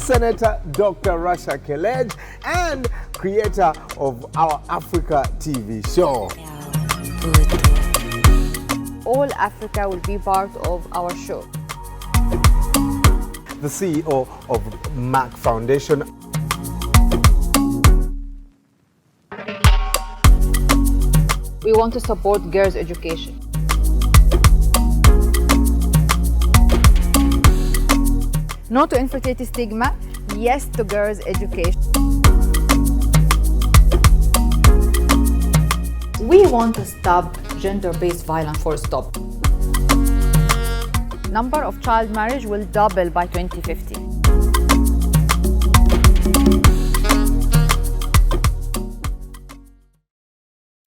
Senator Dr. Rasha Kelej, and creator of our Africa TV show. All Africa will be part of our show. The CEO of Merck Foundation. We want to support girls' education. No to infertility stigma, yes to girls' education. We want to stop gender-based violence, full stop. Number of child marriage will double by 2050.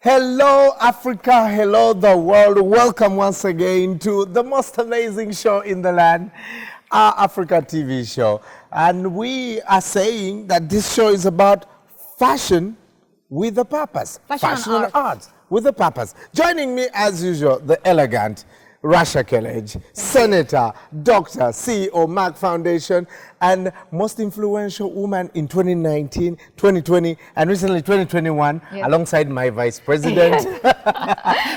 Hello Africa, hello the world. Welcome once again to the most amazing show in the land, our Africa TV show. And we are saying that this show is about fashion with a purpose. Fashion and art with a purpose. Joining me as usual, the elegant Rasha Kelej, Senator, Doctor, CEO, Merck Foundation, and most influential woman in 2019, 2020, and recently 2021, yes, alongside my Vice President.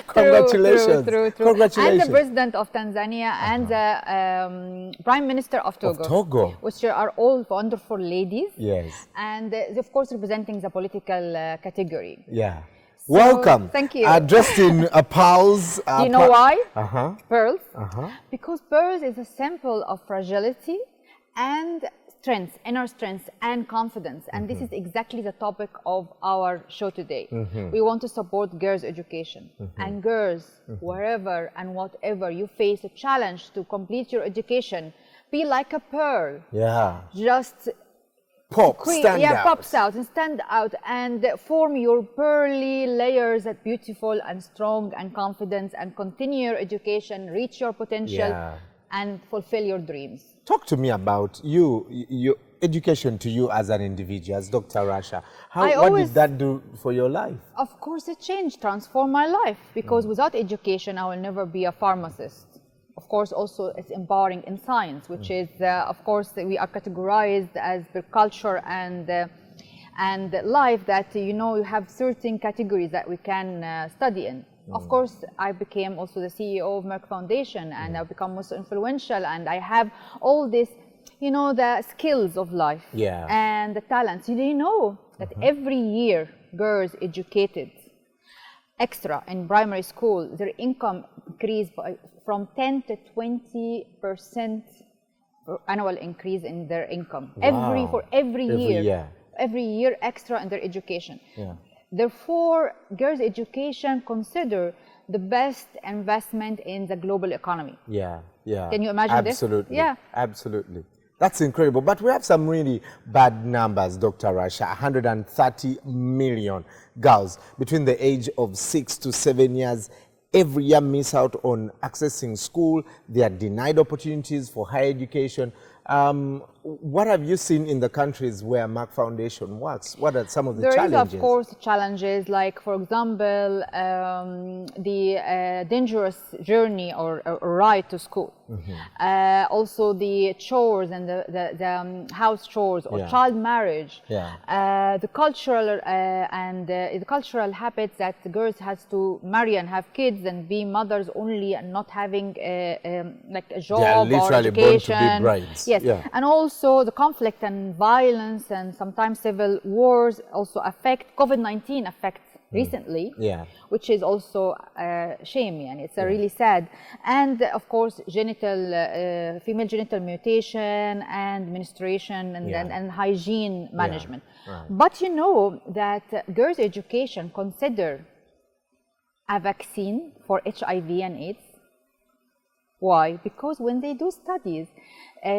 Congratulations. True. Congratulations. And the President of Tanzania and the Prime Minister of Togo. Which are all wonderful ladies. Yes. And of course representing the political category. Yeah. So, welcome. Thank you. Dressed in pearls. Do you know why? Pearls. Because pearls is a symbol of fragility and strength, inner strength and confidence. And this is exactly the topic of our show today. We want to support girls' education. And girls, wherever and whatever you face a challenge to complete your education, be like a pearl. Yeah. Just pops out and stand out and form your pearly layers that beautiful and strong and confident, and continue your education, reach your potential, and fulfill your dreams. Talk to me about your education to you as an individual, as Dr. Rasha. What did that do for your life? Of course, it transformed my life, because without education, I will never be a pharmacist. Of course, also it's empowering in science, which is, of course, we are categorized as per culture and life, that, you know, you have certain categories that we can study in. Of course, I became also the CEO of Merck Foundation, and I've become most influential, and I have all this, you know, the skills of life and the talents. You know that every year girls educated extra in primary school, their income increased from 10 to 20% annual increase in their income. Wow. Every year extra in their education. Therefore, girls' education consider the best investment in the global economy. Can you imagine this? Absolutely. Absolutely. That's incredible. But we have some really bad numbers, Dr. Rasha. 130 million girls between the age of 6 to 7 years every year miss out on accessing school. They are denied opportunities for higher education. What have you seen in the countries where Merck Foundation works? What are some of the challenges? There is, of course, challenges, like, for example, the dangerous journey or ride to school. Also the chores and the house chores or child marriage. The cultural the cultural habits that the girls has to marry and have kids and be mothers only, and not having like a job or education. Born to be brides. And also the conflict and violence and sometimes civil wars also affect. COVID-19 affects recently, which is also a shame, and it's really sad. And of course, female genital mutilation and menstruation and hygiene management. But you know that girls' education consider a vaccine for HIV and AIDS. Why? Because when they do studies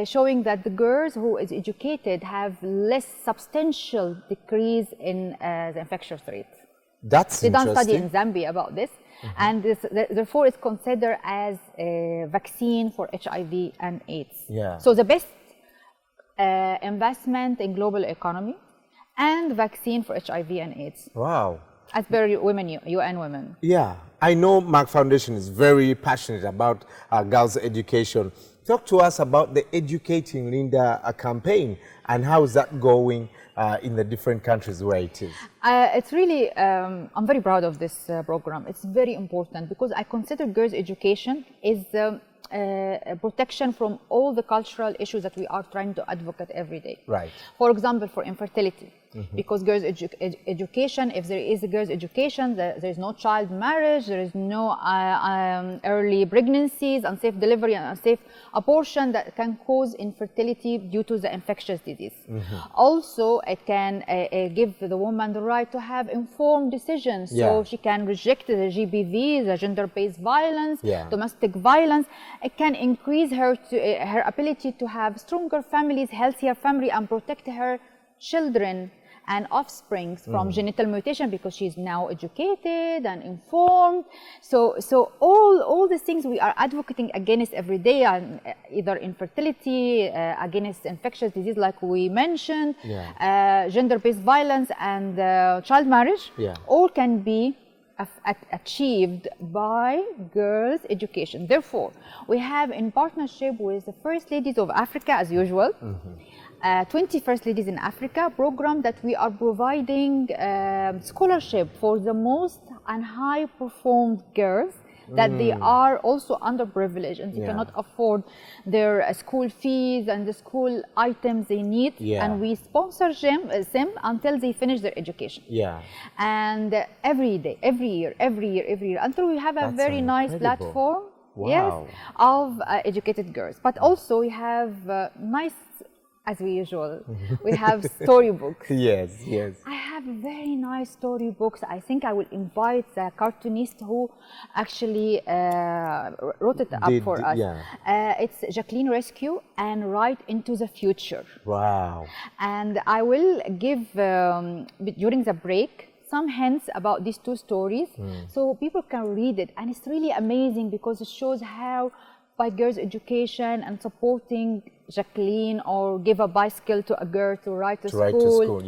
showing that the girls who is educated have less substantial decrease in the infectious rate. That's They done interesting. study in Zambia about this, and therefore it's considered as a vaccine for HIV and AIDS. So the best investment in global economy and vaccine for HIV and AIDS. Wow. As per UN Women. Yeah, I know Merck Foundation is very passionate about girls' education Talk to us about the Educating Linda campaign and how is that going in the different countries where it is? It's really, I'm very proud of this program. It's very important because I consider girls' education is protection from all the cultural issues that we are trying to advocate every day. Right. For example, for infertility, because girls' education, if there is a girls' education, there is no child marriage, there is no early pregnancies, unsafe delivery, and unsafe abortion that can cause infertility due to the infectious disease. Also, it can give the woman the right to have informed decisions, so she can reject the GBV, the gender-based violence, domestic violence. It can increase her ability to have stronger families, healthier family, and protect her children and offspring from genital mutation because she's now educated and informed. So all the things we are advocating against every day, either infertility, against infectious disease like we mentioned, gender-based violence and child marriage, all can be achieved by girls' education. Therefore, we have in partnership with the First Ladies of Africa, as usual, 20 First Ladies in Africa program that we are providing scholarship for the most and high performed girls that they are also underprivileged and they cannot afford their school fees and the school items they need, and we sponsor them until they finish their education. And every day, every year, until we have a very nice platform of educated girls. But also we have nice, as we usual, we have storybooks. Yes. I have very nice storybooks. I think I will invite the cartoonist who actually wrote it up for us. It's Jacqueline Rescue and Right into the Future. Wow. And I will give, during the break, some hints about these two stories so people can read it. And it's really amazing because it shows how by girls' education and supporting Jacqueline or give a bicycle to a girl to ride to school,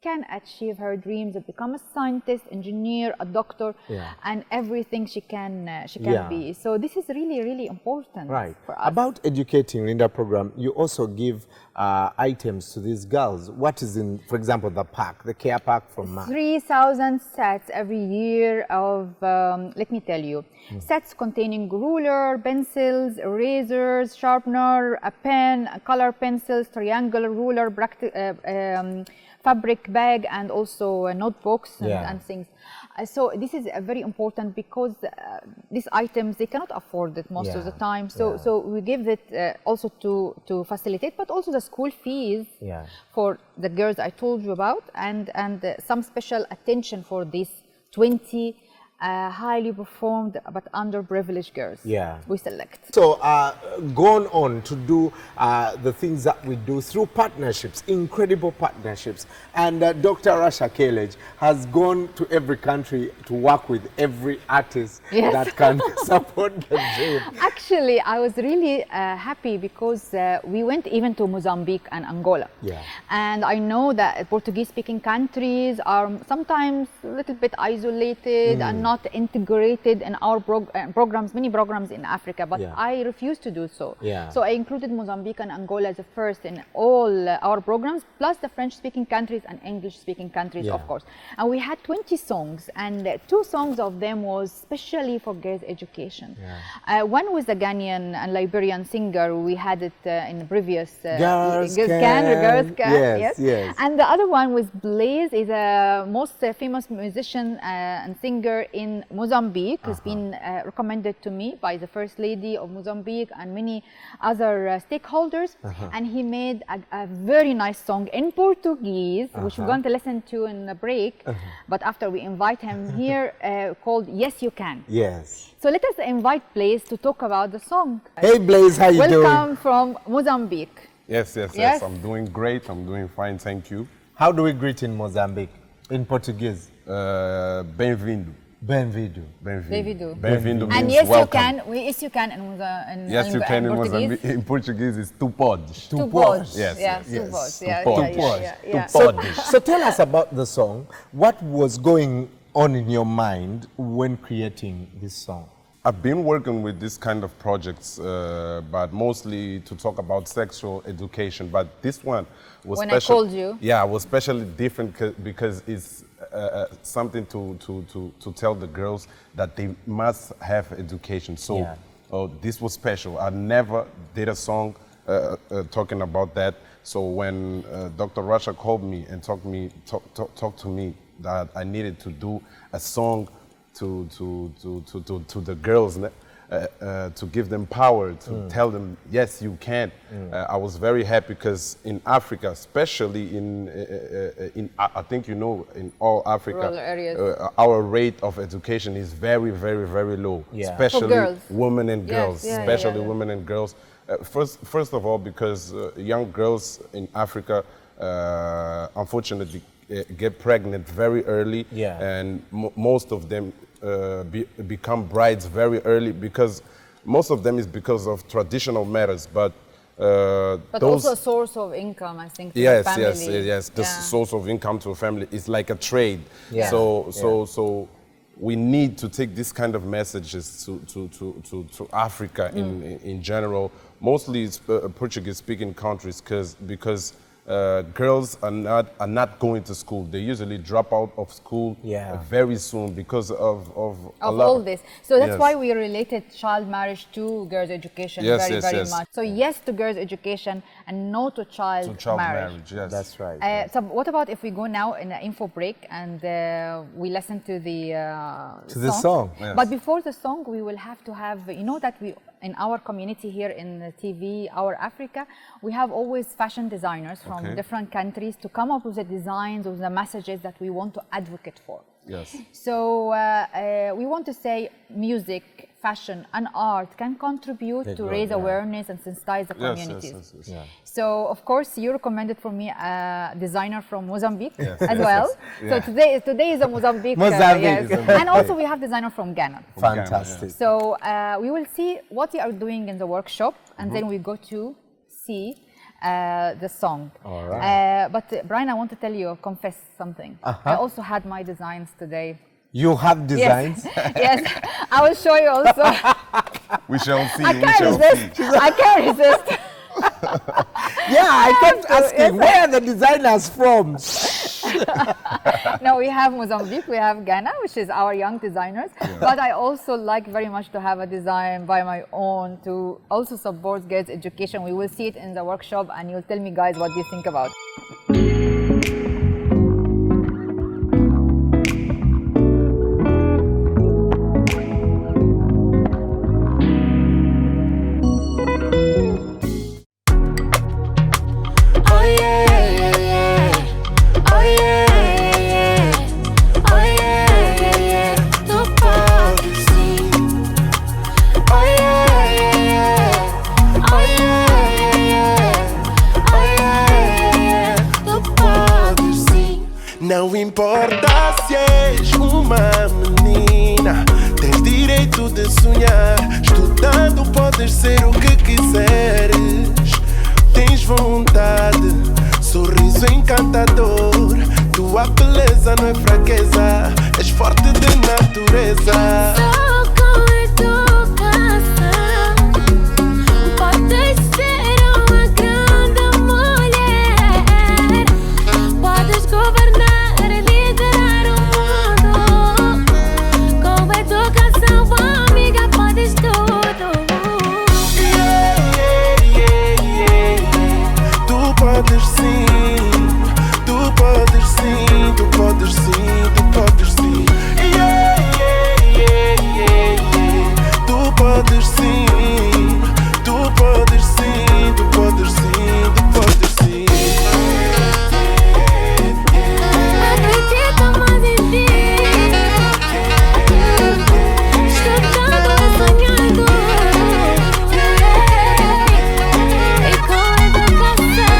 can achieve her dreams of become a scientist, engineer, a doctor, and everything she can be. So this is really important for us. About Educating Linda program, you also give items to these girls. What is in, for example, the pack, the care pack from Merck? 3,000 sets every year of, let me tell you, sets containing ruler, pencils, erasers, sharpener, a pen, color pencils, triangular ruler, fabric bag, and also notebooks and things. So this is very important because these items, they cannot afford it most of the time. So we give it also to facilitate, but also the school fees for the girls I told you about, and some special attention for these 20 highly performed but underprivileged girls we select. So gone on to do the things that we do through partnerships, incredible partnerships. And Dr. Rasha Kelej has gone to every country to work with every artist that can support the dream. Actually, I was really happy because we went even to Mozambique and Angola. And I know that Portuguese-speaking countries are sometimes a little bit isolated and not integrated in our programs, many programs in Africa, but I refused to do so. So I included Mozambique and Angola as the first in all our programs, plus the French-speaking countries and English-speaking countries, of course. And we had 20 songs, and 2 songs of them was specially for girls' education. One was the Ghanaian and Liberian singer. We had it in the previous Girls Can. Yes. And the other one was Blaze, is a most famous musician and singer in Mozambique. Has been recommended to me by the First Lady of Mozambique and many other stakeholders. And he made a very nice song in Portuguese, which we're going to listen to in the break. But after we invite him here, called Yes You Can. So let us invite Blaze to talk about the song. Hey Blaze, how you doing? Welcome from Mozambique. Yes. I'm doing great. I'm doing fine. Thank you. How do we greet in Mozambique? In Portuguese? Bem-vindo. Bem-vindo. Bem-vindo and means yes, welcome. yes, you can in Yes, you can in Portuguese. Mozambique. In Portuguese, it's tu podes. Tu podes. Yes. Tu podes. Tu podes. So tell us about the song. What was going on in your mind when creating this song? I've been working with this kind of projects, but mostly to talk about sexual education. But this one was When special. I called you. Yeah, it was especially different because it's something to tell the girls that they must have education. So this was special. I never did a song talking about that. So when Dr. Rasha called me and talked to me that I needed to do a song to the girls, to give them power, to tell them, yes, you can. I was very happy because in Africa, especially in I think you know, in all Africa, Rural areas. our rate of education is very, very, very low, especially For girls. women and girls, Yeah, especially women and girls. First of all, because young girls in Africa, unfortunately, get pregnant very early, and most of them become brides very early because most of them is because of traditional matters, but But those, also a source of income, I think, to yes, the family. yes. The source of income to a family is like a trade. Yeah. So we need to take this kind of messages to Africa in general. Mostly it's Portuguese-speaking countries because girls are not going to school. They usually drop out of school very soon because of all this. So that's Yes. why we related child marriage to girls' education very much. So yes to girls' education and no to child marriage. Yes. That's right. So what about if we go now in an info break and we listen to the the song. Yes. But before the song, we will have to have, you know that we, in our community here in the TV, our Africa, we have always fashion designers from different countries to come up with the designs, with the messages that we want to advocate for. Yes. So we want to say music, fashion and art can contribute to raise awareness and sensitize the communities. Yes. So of course you recommended for me a designer from Mozambique as well. So today is a Mozambique. And also we have designer from Ghana. Fantastic. So we will see what you are doing in the workshop and then we go to see the song. All right. But Brian, I want to tell you, confess something. I also had my designs today. You have designs? Yes, I will show you also. We shall see. I can't resist. I can't resist. I kept asking, where are the designers from? No, we have Mozambique, we have Ghana, which is our young designers. But I also like very much to have a design by my own to also support girls' education. We will see it in the workshop and you'll tell me, guys, what do you think about it. Não importa se és uma menina, tens direito de sonhar. Estudando podes ser o que quiseres. Tens vontade, sorriso encantador. Tua beleza não é fraqueza, és forte de natureza. Só com educação podes ser uma grande mulher. Podes governar, liderar o mundo. Com educação, amiga, podes tudo. Tu podes sim, tu podes sim, tu podes sim, tu podes sim. Tu podes sim, tu podes sim, tu podes sim, tu podes sim. Acredita mais em ti. Estudando, sonhando. E com educação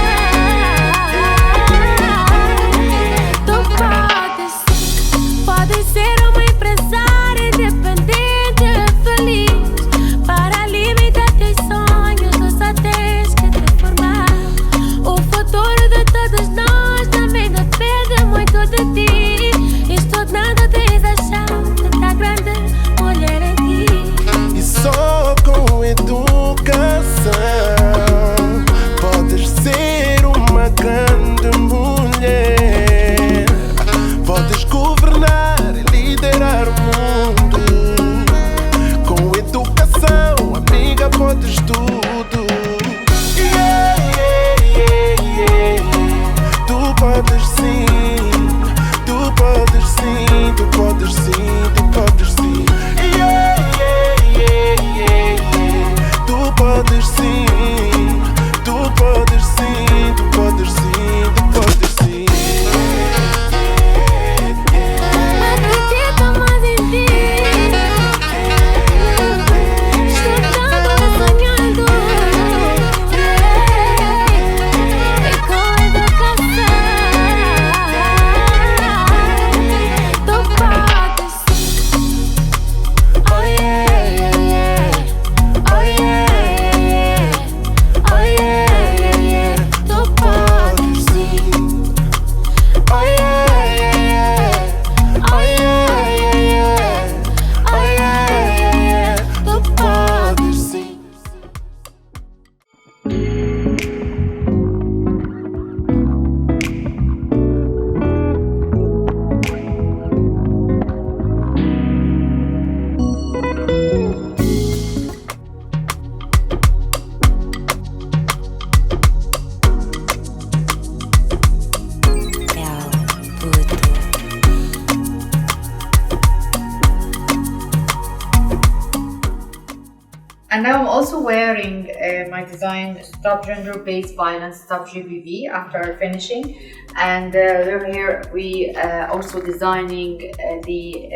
And now I'm also wearing my design Stop Gender-Based Violence, Stop GBV after finishing. And here we also designing the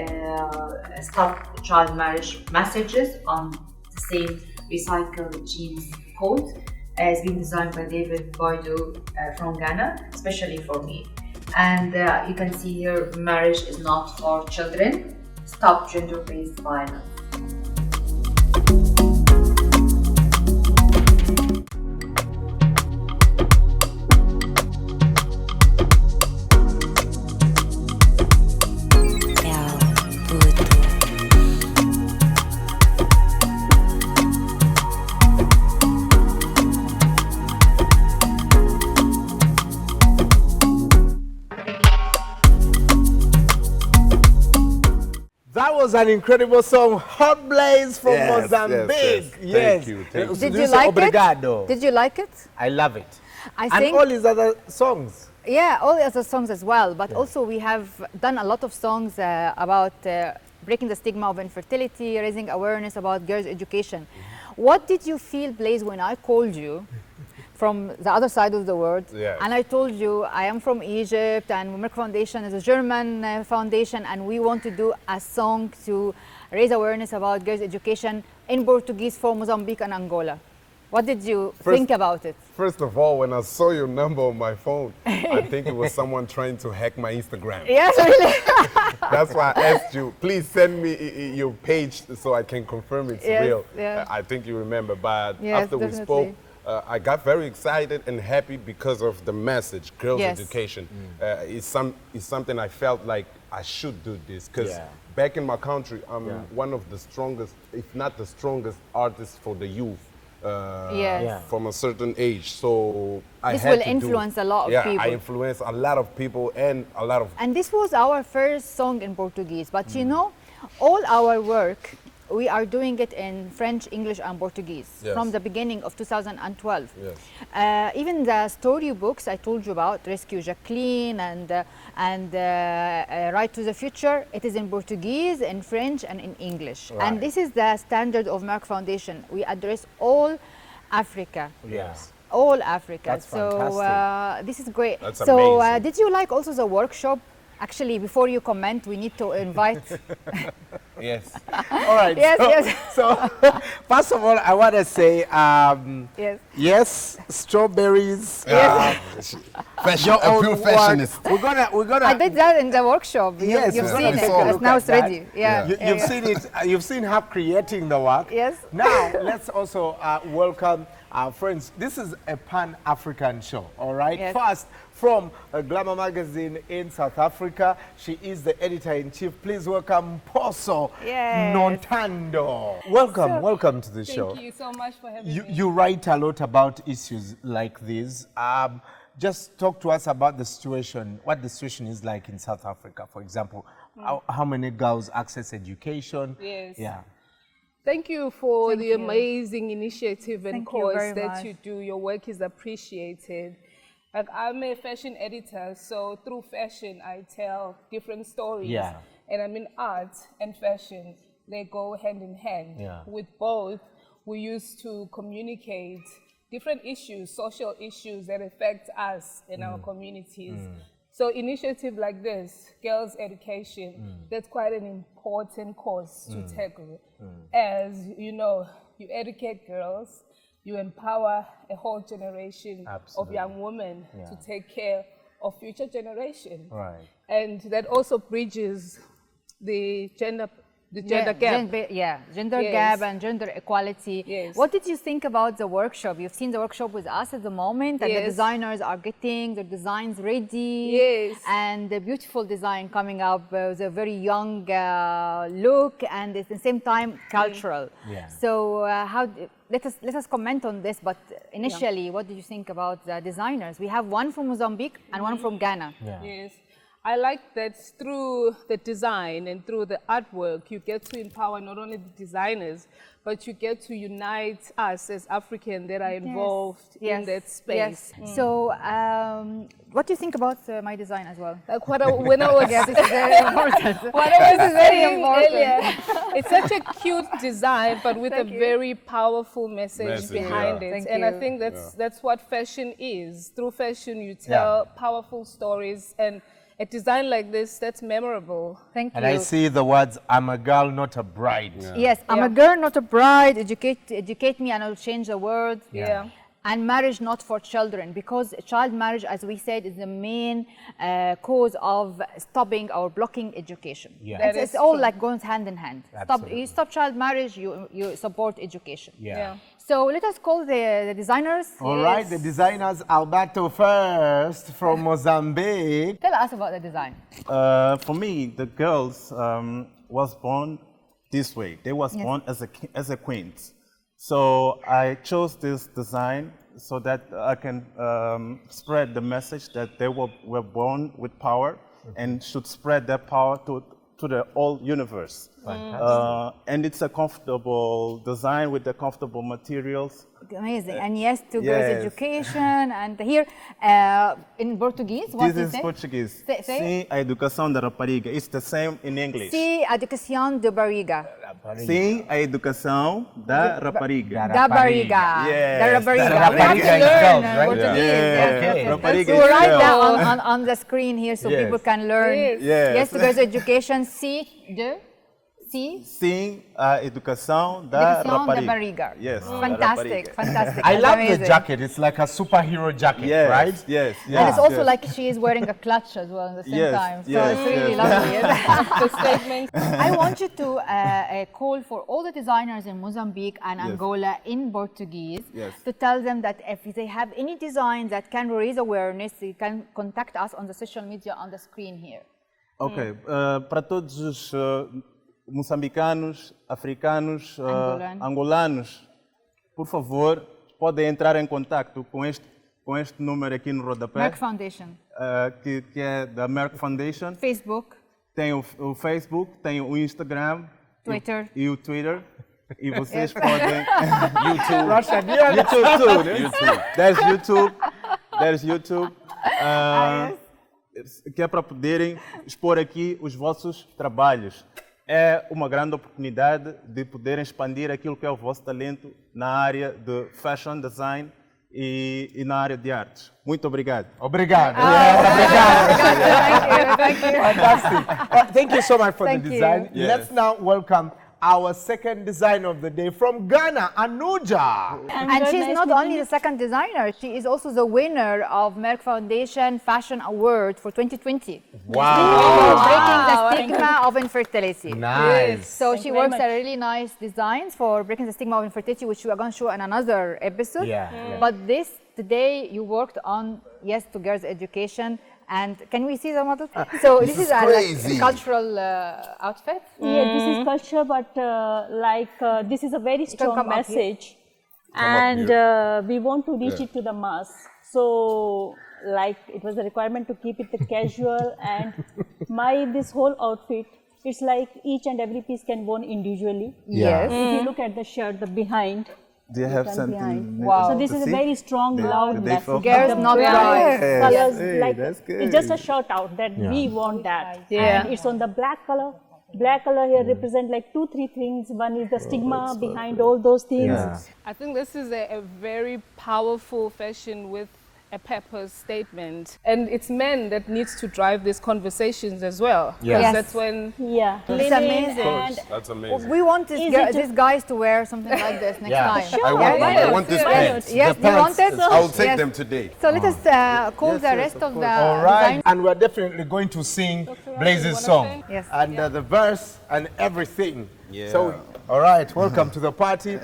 Stop Child Marriage messages on the same recycled jeans coat. It's been designed by David Boydo from Ghana, especially for me. And you can see here, marriage is not for children. Stop gender-based violence. That was an incredible song, Hot Blaze from Yes, Mozambique. yes. Thank you, thank you. Did you like Obrigado. it? Did you like it? I love it. I And think all his other songs. yeah, all the other songs as well. But also we have done a lot of songs about breaking the stigma of infertility, raising awareness about girls' education. What did you feel, Blaze, when I called you from the other side of the world? Yes. And I told you I am from Egypt and Merck Foundation is a German foundation, and we want to do a song to raise awareness about girls' education in Portuguese for Mozambique and Angola. What did you think about it? First of all, when I saw your number on my phone, I think it was someone trying to hack my Instagram. Yes, really. That's why I asked you, please send me your page so I can confirm it's Yes, real. yeah. I think you remember, but Yes, after we definitely. spoke, I got very excited and happy because of the message, girls' Yes. education. It's something I felt like I should do this because Yeah. back in my country, I'm one of the strongest, if not the strongest artists for the youth. Yes. Yeah. From a certain age, so I This had will to do influence it. a lot of Yeah, people. I influence a lot of people and a lot of And this was our first song in Portuguese. But you know, all our work, we are doing it in French, English, and Portuguese Yes. from the beginning of 2012. Yes. Even the storybooks I told you about, Rescue Jacqueline and Right to the Future, it is in Portuguese, in French, and in English. Right. And this is the standard of Merck Foundation. We address all Africa. Yes. All Africa. That's so fantastic. this is great. That's so amazing. did you like also the workshop? Actually, before you comment, we need to invite. yes. All right. Yes, so, yes. So, first of all, I want to say, Yes. yes, strawberries. Fashion, Your a own pure work. fashionist. We're gonna. I did that in the workshop. Yes, You've we're seen gonna it. take a Because look now at it's that. ready. Yeah. You've seen it. You've seen her creating the work. Yes. Now let's also welcome our friends. This is a Pan-African show. All right. Yes. First, from Glamour magazine in South Africa, she is the editor-in-chief. Please welcome Poso Yes. Nontando. Welcome to the show. Thank you so much for having me. You write a lot about issues like these. Just talk to us about the situation, what the situation is like in South Africa, for example. How many girls access education? Yes. Yeah. Thank you for Thank the you. amazing initiative and Thank you cause very that much. you do. Your work is appreciated. Like, I'm a fashion editor, so through fashion, I tell different stories. Yeah. And I mean, art and fashion, they go hand in hand. Yeah. With both, we used to communicate different issues, social issues that affect us in our communities. So initiative like this, girls' education, that's quite an important cause to tackle. As you know, you educate girls, you empower a whole generation Absolutely. of young women to take care of future generation. Right. And that also bridges the gender gap. Gender Yes. gap and gender equality. Yes. What did you think about the workshop? You've seen the workshop with us at the moment, and the Yes. designers are getting their designs ready. Yes. And the beautiful design coming up with a very young look, and at the same time cultural. Yeah. So let us comment on this. But initially, what did you think about the designers? We have one from Mozambique and one from Ghana. Yeah. Yes. I like that through the design and through the artwork, you get to empower not only the designers, but you get to unite us as Africans that are involved in that space. Yes. So, what do you think about my design as well? Like when I was Yes, it's very important. what I was very saying important. earlier, it's such a cute design, but with Thank a you. very powerful message behind yeah. it. Thank And I you. think that's what fashion is. Through fashion, you tell powerful stories, and a design like this, that's memorable. Thank And you. I see the words, I'm a girl, not a bride. Yes, I'm a girl, not a bride. Educate me, and I'll change the world. Yeah. And marriage not for children, because child marriage, as we said, is the main cause of stopping or blocking education. Yeah. That It's is all true. like goes hand in hand. You stop child marriage, you support education. Yeah. So let us call the designers. All right, the designers, Alberto first from Mozambique. Tell us about the design. For me, the girls was born this way. They was born as a queens. So I chose this design so that I can spread the message that they were born with power and should spread that power to the whole universe. And it's a comfortable design with the comfortable materials. Amazing. And yes, to girls' Yes. education. And here in Portuguese, what This is is it? Portuguese. Say- Sim, a educação da rapariga. It's the same in English. Si educação de barriga. Sim, a educação da rapariga. Da barriga. Yes, Da barriga. da We have to rapariga learn itself, right? Portuguese. Yeah. Yes, yes, yes. Rapariga So we'll write itself. that on the screen here so Yes. people can learn. Yes. Yes. Yes, to girls' education. Si de. Si. Sim, a educação da Educação da rapariga. barriga. Yes. da Fantastic, rapariga. fantastic. I That's love amazing. the jacket. It's like a superhero jacket, Yes, right? yes, yes. And it's also yes. like she is wearing a clutch as well at the same Yes, time. So yes, it's really yes. lovely. The statement. I want you to call for all the designers in Mozambique and Angola in Portuguese Yes. to tell them that if they have any design that can raise awareness, they can contact us on the social media on the screen here. Ok, para todos os moçambicanos, africanos, angolanos, por favor, podem entrar em contato com este número aqui no rodapé, Merck Foundation, que é da Merck Foundation. Facebook, Tem o Facebook, tem o Instagram Twitter. e o Twitter. E vocês podem... Russian, yeah. YouTube too, né? There's YouTube. Que é para poderem expor aqui os vossos trabalhos. É uma grande oportunidade de poderem expandir aquilo que é o vosso talento na área de fashion design e na área de artes. Muito obrigado. Obrigado. Thank you. Fantastic. Thank you so much for Thank the you. design. Yes. Let's now welcome our second design of the day from Ghana, Anuja. And she's not only the second designer, she is also the winner of Merck Foundation Fashion Award for 2020. Wow. For breaking the stigma of infertility. Nice. So Thank she you very works much. at really nice designs for breaking the stigma of infertility, which we are going to show in another episode. Yeah. But this today you worked on yes to girls' education. And can we see the model? So this is a crazy. cultural outfit. Yeah, this is culture, but this is a very strong come up here. message, and we want to reach it to the mass. So, it was a requirement to keep it casual, and this whole outfit, it's like each and every piece can worn individually. Yes. If you look at the shirt, the behind. Do you have Done something? behind. Wow. So this to is a see? very strong, loud they message. focus? Girls The not bright brides. colors, Hey, that's good. it's just a shout out that we want that. Yeah. And it's on the black color. Black color here represent like 2-3 things. One is the stigma behind all those things. Yeah. I think this is a very powerful fashion with a purpose statement. And it's men that needs to drive these conversations as well. Yeah. Yes. That's when Yeah, It's linen amazing. and That's amazing. We want Easy to- these guys to wear something like this next Yeah. time. Sure. I want this Why pants. not? Yes, The you want pants it? is I'll take Yes. them today. So let us call the rest of the All right. design. And we're definitely going to sing Blaze's song. Yes. And the verse and everything. So, all right, welcome to the party.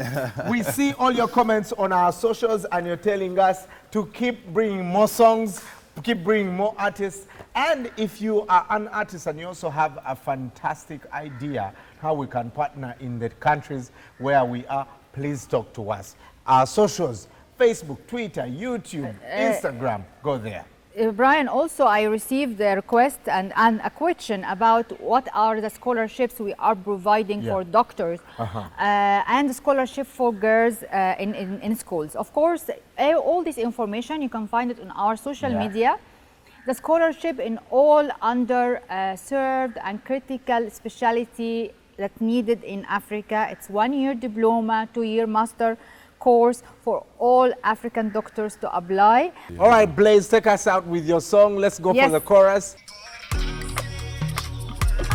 We see all your comments on our socials and you're telling us to keep bringing more songs, keep bringing more artists. And if you are an artist and you also have a fantastic idea how we can partner in the countries where we are, please talk to us. Our socials, Facebook, Twitter, YouTube, Instagram, go there. Brian, also I received a request and a question about what are the scholarships we are providing for doctors and scholarship for girls in schools. Of course, all this information, you can find it on our social media. The scholarship in all underserved and critical specialty that's needed in Africa. It's 1-year diploma, 2-year master course for all African doctors to apply. All right, Blaze, take us out with your song. Let's go for the chorus.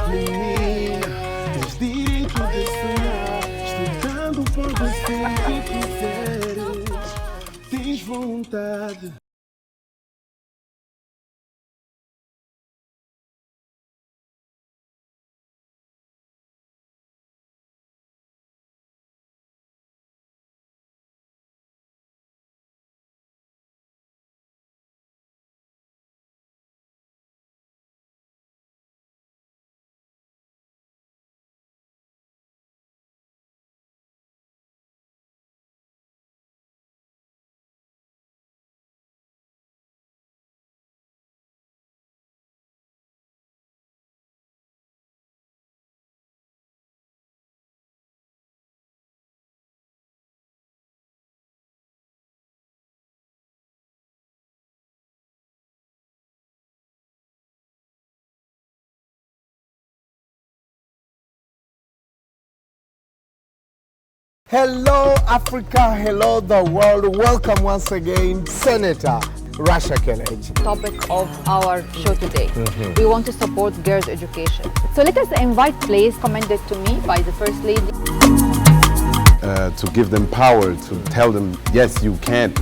Tens direito de sonhar, estudando por você que quiseres. Tens vontade. Hello, Africa. Hello, the world. Welcome once again, Senator Rasha Kelechi. Topic of our show today. We want to support girls' education. So let us invite Blaze, commended to me by the First Lady. To give them power, to tell them, yes, you can.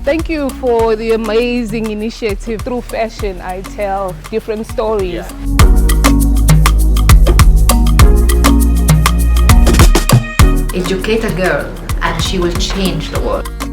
Thank you for the amazing initiative. Through fashion, I tell different stories. Educate a girl and she will change the world.